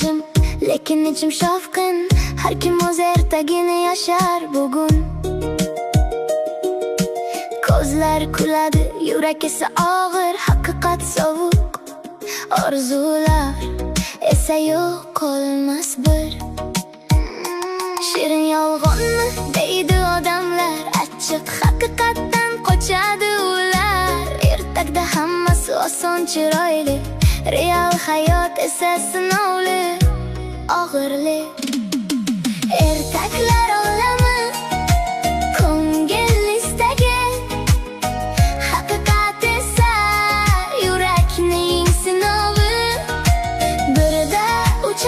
jim, lekin ichim shovqin. Har kim o'z ertagini yashar bugun. Ko'zlar kuladi, yurak esa og'ir, haqiqat sovuq. Orzular esa yo'q qolmas bir. Shirin yolg'onmi deydi odamlar, achchiq haqiqatdan qochadi ular. Ertakda hammasi oson chiroyli, real hayot esa sinovli, og'irli. Ertaklar